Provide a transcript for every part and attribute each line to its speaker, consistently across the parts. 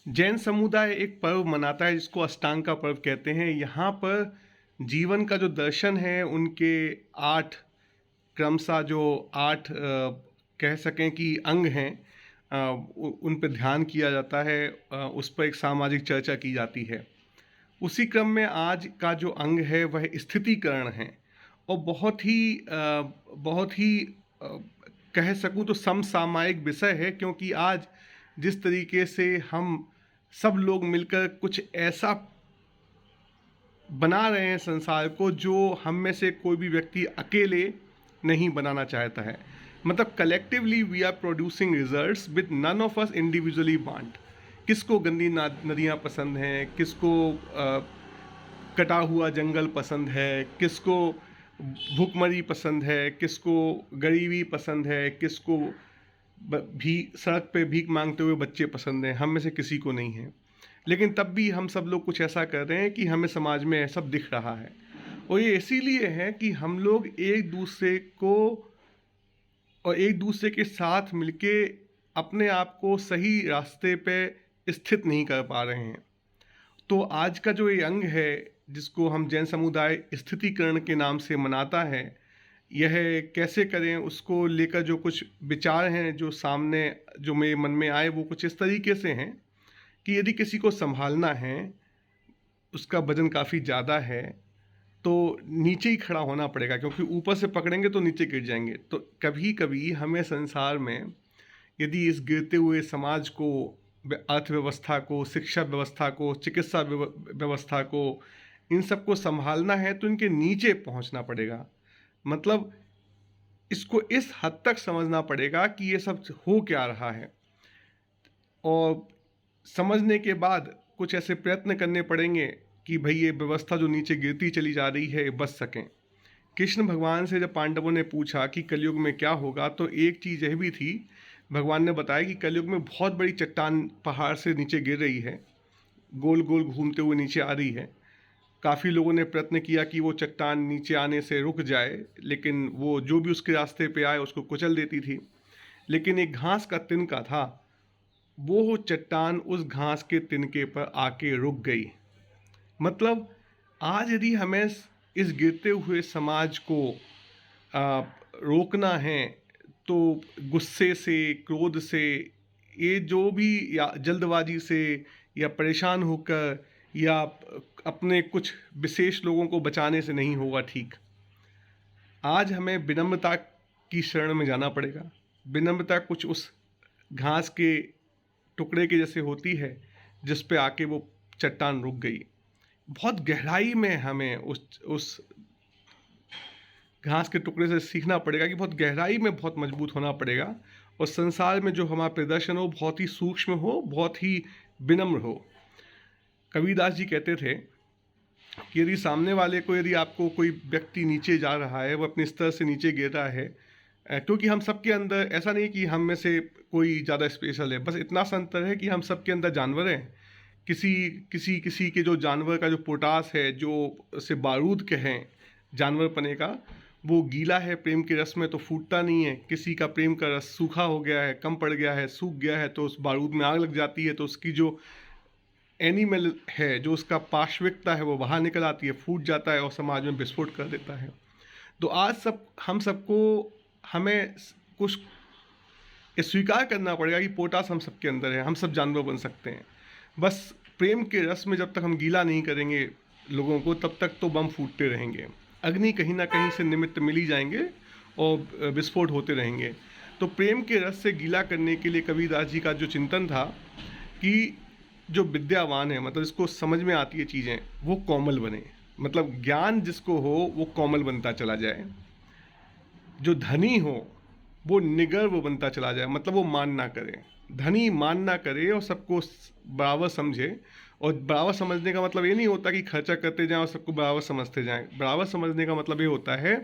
Speaker 1: जैन समुदाय एक पर्व मनाता है जिसको अष्टांग का पर्व कहते हैं। यहाँ पर जीवन का जो दर्शन है उनके 8 क्रमशः जो 8 कह सकें कि अंग हैं, उन पे ध्यान किया जाता है। उस पर एक सामाजिक चर्चा की जाती है। उसी क्रम में आज का जो अंग है वह स्थितीकरण है और बहुत ही अ, कह सकूँ तो समसामयिक विषय है, क्योंकि आज जिस तरीके से हम सब लोग मिलकर कुछ ऐसा बना रहे हैं संसार को जो हम में से कोई भी व्यक्ति अकेले नहीं बनाना चाहता है। मतलब collectively we are producing results with none of us individually want. किसको गंदी नदियाँ पसंद हैं, किसको कटा हुआ जंगल पसंद है, किसको भूखमरी पसंद है, किसको गरीबी पसंद है, किसको भी सड़क पे भीख मांगते हुए बच्चे पसंद हैं। हम में से किसी को नहीं है, लेकिन तब भी हम सब लोग कुछ ऐसा कर रहे हैं कि हमें समाज में ऐसा दिख रहा है। और ये इसीलिए है कि हम लोग एक दूसरे के साथ मिलके अपने आप को सही रास्ते पे स्थित नहीं कर पा रहे हैं। तो आज का जो ये अंग है जिसको हम जैन समुदाय स्थितिकरण के नाम से मनाता है, यह कैसे करें उसको लेकर जो कुछ विचार हैं जो सामने जो मेरे मन में आए वो कुछ इस तरीके से हैं कि यदि किसी को संभालना है, उसका वजन काफ़ी ज़्यादा है, तो नीचे ही खड़ा होना पड़ेगा, क्योंकि ऊपर से पकड़ेंगे तो नीचे गिर जाएंगे। तो कभी कभी हमें संसार में यदि इस गिरते हुए समाज को, अर्थव्यवस्था को, शिक्षा व्यवस्था को, चिकित्सा व्यवस्था को, इन सबको संभालना है तो इनके नीचे पहुंचना पड़ेगा। मतलब इसको इस हद तक समझना पड़ेगा कि ये सब हो क्या रहा है, और समझने के बाद कुछ ऐसे प्रयत्न करने पड़ेंगे कि भाई ये व्यवस्था जो नीचे गिरती चली जा रही है ये बच सकें। कृष्ण भगवान से जब पांडवों ने पूछा कि कलयुग में क्या होगा, तो एक चीज़ यह भी थी, भगवान ने बताया कि कलयुग में बहुत बड़ी चट्टान पहाड़ से नीचे गिर रही है, गोल गोल घूमते हुए नीचे आ रही है। काफ़ी लोगों ने प्रयत्न किया कि वो चट्टान नीचे आने से रुक जाए, लेकिन वो जो भी उसके रास्ते पे आए उसको कुचल देती थी। लेकिन एक घास का तिनका था, वो चट्टान उस घास के तिनके पर आके रुक गई। मतलब आज यदि हमें इस गिरते हुए समाज को रोकना है तो गुस्से से, क्रोध से, ये जो भी, या जल्दबाजी से, या परेशान होकर, या अपने कुछ विशेष लोगों को बचाने से नहीं होगा ठीक। आज हमें विनम्रता की शरण में जाना पड़ेगा। विनम्रता कुछ उस घास के टुकड़े के जैसे होती है जिस पे आके वो चट्टान रुक गई। बहुत गहराई में हमें उस घास के टुकड़े से सीखना पड़ेगा कि बहुत गहराई में बहुत मजबूत होना पड़ेगा, और संसार में जो हमारा प्रदर्शन हो बहुत ही सूक्ष्म हो, बहुत ही विनम्र हो। कबीरदास जी कहते थे कि यदि सामने वाले को, यदि आपको कोई व्यक्ति नीचे जा रहा है, वो अपने स्तर से नीचे गिर रहा है, क्योंकि हम सबके अंदर, ऐसा नहीं कि हम में से कोई ज़्यादा स्पेशल है, बस इतना सा अंतर है कि हम सबके अंदर जानवर हैं। किसी किसी किसी के जो जानवर का जो पोटास है, जो से बारूद के हैं जानवर पने का, वो गीला है प्रेम के रस में तो फूटता नहीं है। किसी का प्रेम का रस सूखा हो गया है, कम पड़ गया है, सूख गया है, तो उस बारूद में आग लग जाती है, तो उसकी जो एनिमल है, जो उसका पार्श्विकता है, वो बाहर निकल आती है, फूट जाता है और समाज में विस्फोट कर देता है। तो आज हम सबको, हमें कुछ ये स्वीकार करना पड़ेगा कि पोटास हम सबके अंदर है, हम सब जानवर बन सकते हैं। बस प्रेम के रस में जब तक हम गीला नहीं करेंगे लोगों को, तब तक तो बम फूटते रहेंगे, अग्नि कहीं ना कहीं से निमित्त मिल ही जाएंगे और विस्फोट होते रहेंगे। तो प्रेम के रस से गीला करने के लिए कबीरदास जी का जो चिंतन था कि जो विद्यावान है, मतलब इसको समझ में आती है चीज़ें, वो कोमल बने। मतलब ज्ञान जिसको हो वो कोमल बनता चला जाए। जो धनी हो वो निगर्व बनता चला जाए, मतलब वो मान ना करे। धनी मान ना करे और सबको बराबर समझे। और बराबर समझने का मतलब ये नहीं होता कि खर्चा करते जाएं और सबको बराबर समझते जाएं। बराबर समझने का मतलब ये होता है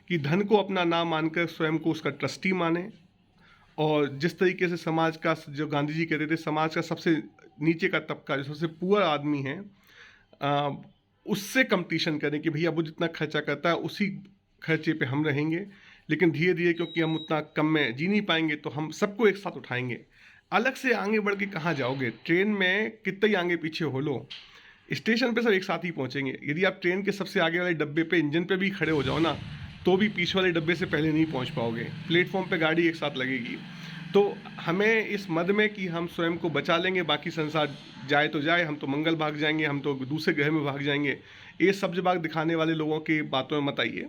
Speaker 1: कि धन को अपना ना मानकर स्वयं को उसका ट्रस्टी माने। और जिस तरीके से समाज का, जो गांधी जी कहते थे, समाज का सबसे नीचे का तबका, जो सबसे पुअर आदमी है, उससे कंपटीशन करें कि भैया वो जितना खर्चा करता है उसी खर्चे पे हम रहेंगे। लेकिन धीरे धीरे, क्योंकि हम उतना कम में जी नहीं पाएंगे, तो हम सबको एक साथ उठाएंगे। अलग से आगे बढ़ के कहाँ जाओगे? ट्रेन में कितना ही आगे पीछे हो लो, स्टेशन पे सब एक साथ ही पहुँचेंगे। यदि आप ट्रेन के सबसे आगे वाले डब्बे पे इंजन पे भी खड़े हो जाओ ना, तो भी पीछे वाले डब्बे से पहले नहीं पहुँच पाओगे। प्लेटफ़ॉर्म पे गाड़ी एक साथ लगेगी। तो हमें इस मद में कि हम स्वयं को बचा लेंगे, बाकी संसार जाए तो जाए, हम तो मंगल भाग जाएँगे, हम तो दूसरे ग्रह में भाग जाएँगे, ये सब्ज़ बाग दिखाने वाले लोगों की बातों में मत आइए।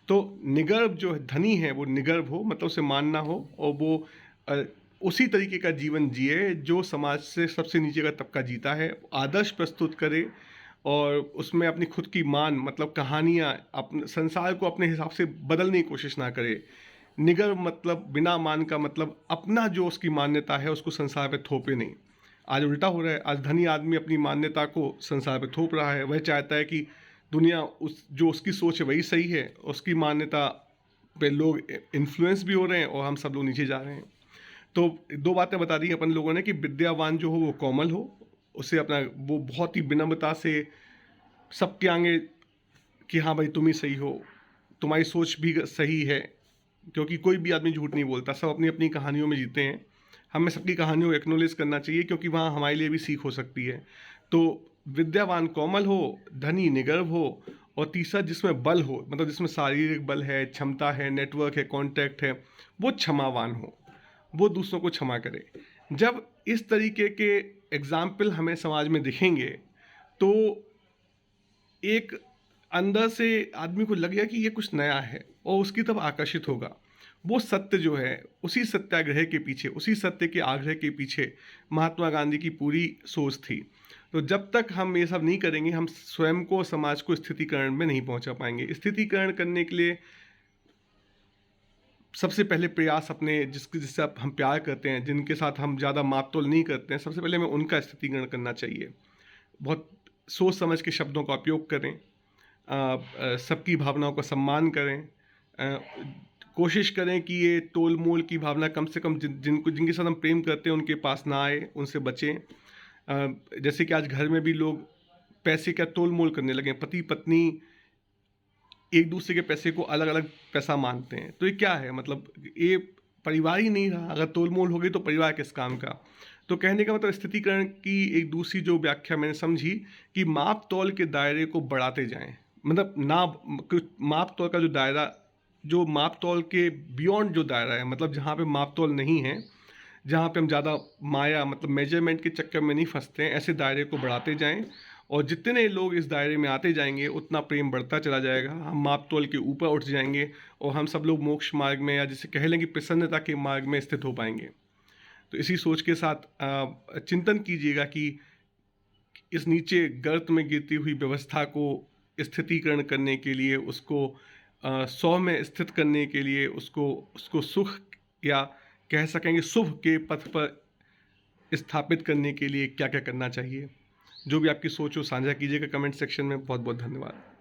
Speaker 1: तो निगर्व जो धनी है वो निगर्व हो, मतलब उसे मानना हो, और वो अ, उसी तरीके का जीवन जिए जो समाज से सबसे नीचे का तबका जीता है, आदर्श प्रस्तुत करे और उसमें अपनी खुद की मान, मतलब कहानियाँ, अपने संसार को अपने हिसाब से बदलने की कोशिश ना करे। निगर्व मतलब बिना मान का मतलब अपना जो उसकी मान्यता है उसको संसार पे थोपे नहीं। आज उल्टा हो रहा है, आज धनी आदमी अपनी मान्यता को संसार पे थोप रहा है। वह चाहता है कि दुनिया उस जो उसकी सोच है वही सही है, उसकी मान्यता पे लोग इन्फ्लुएंस भी हो रहे हैं और हम सब लोग नीचे जा रहे हैं। तो 2 बातें बता दी अपन लोगों ने कि विद्यावान जो हो वो कोमल हो, उसे अपना वो बहुत ही विनम्रता से सबके आगे कि हाँ भाई तुम ही सही हो, तुम्हारी सोच भी सही है, क्योंकि कोई भी आदमी झूठ नहीं बोलता, सब अपनी अपनी कहानियों में जीते हैं। हमें सबकी कहानियों को एक्नॉलेज करना चाहिए क्योंकि वहाँ हमारे लिए भी सीख हो सकती है। तो विद्यावान कोमल हो, धनी निगर्व हो, और तीसरा जिसमें बल हो, मतलब जिसमें शारीरिक बल है, क्षमता है, नेटवर्क है, कॉन्टैक्ट है, वो क्षमावान हो, वो दूसरों को क्षमा करे। जब इस तरीके के एग्जाम्पल हमें समाज में दिखेंगे तो एक अंदर से आदमी को लगेगा कि ये कुछ नया है और उसकी तरफ आकर्षित होगा। वो सत्य जो है, उसी सत्याग्रह के पीछे, उसी सत्य के आग्रह के पीछे महात्मा गांधी की पूरी सोच थी। तो जब तक हम ये सब नहीं करेंगे, हम स्वयं को, समाज को स्थितिकरण में नहीं पहुंचा पाएंगे। स्थितिकरण करने के लिए सबसे पहले प्रयास अपने जिससे हम प्यार करते हैं, जिनके साथ हम ज़्यादा माप-तोल नहीं करते हैं, सबसे पहले हमें उनका स्थितिकरण करना चाहिए। बहुत सोच समझ के शब्दों का उपयोग करें, सबकी भावनाओं का सम्मान करें, अ, कोशिश करें कि ये तोल-मोल की भावना कम से कम जिनके साथ हम प्रेम करते हैं उनके पास ना आए, उनसे बचें। जैसे कि आज घर में भी लोग पैसे का तोल-मोल करने लगे हैं, पति-पत्नी एक दूसरे के पैसे को अलग-अलग पैसा मानते हैं। तो ये क्या है? मतलब ये परिवार ही नहीं रहा, अगर तोल-मोल हो गई तो परिवार किस काम का? तो कहने का मतलब स्थितिकरण की एक दूसरी जो व्याख्या मैंने समझी कि माप-तौल के दायरे को बढ़ाते जाएँ। मतलब ना कुछ माप-तौल का जो दायरा, जो माप-तौल के बियॉन्ड जो दायरा है, मतलब जहाँ पे माप-तौल नहीं है, जहाँ पे हम ज़्यादा माया मतलब मेजरमेंट के चक्कर में नहीं फँसते हैं, ऐसे दायरे को बढ़ाते जाएँ। और जितने लोग इस दायरे में आते जाएँगे, उतना प्रेम बढ़ता चला जाएगा। हम माप-तौल के ऊपर उठ जाएँगे और हम सब लोग मोक्ष मार्ग में, या जिसे कह लें कि प्रसन्नता के मार्ग में स्थित हो पाएँगे। तो इसी सोच के साथ चिंतन कीजिएगा कि इस नीचे गर्त में गिरती हुई व्यवस्था को स्थितीकरण करने के लिए, उसको 100 में स्थित करने के लिए, उसको उसको सुख, या कह सकेंगे शुभ के पथ पर स्थापित करने के लिए क्या-क्या करना चाहिए। जो भी आपकी सोच हो साझा कीजिएगा कमेंट सेक्शन में। बहुत-बहुत धन्यवाद।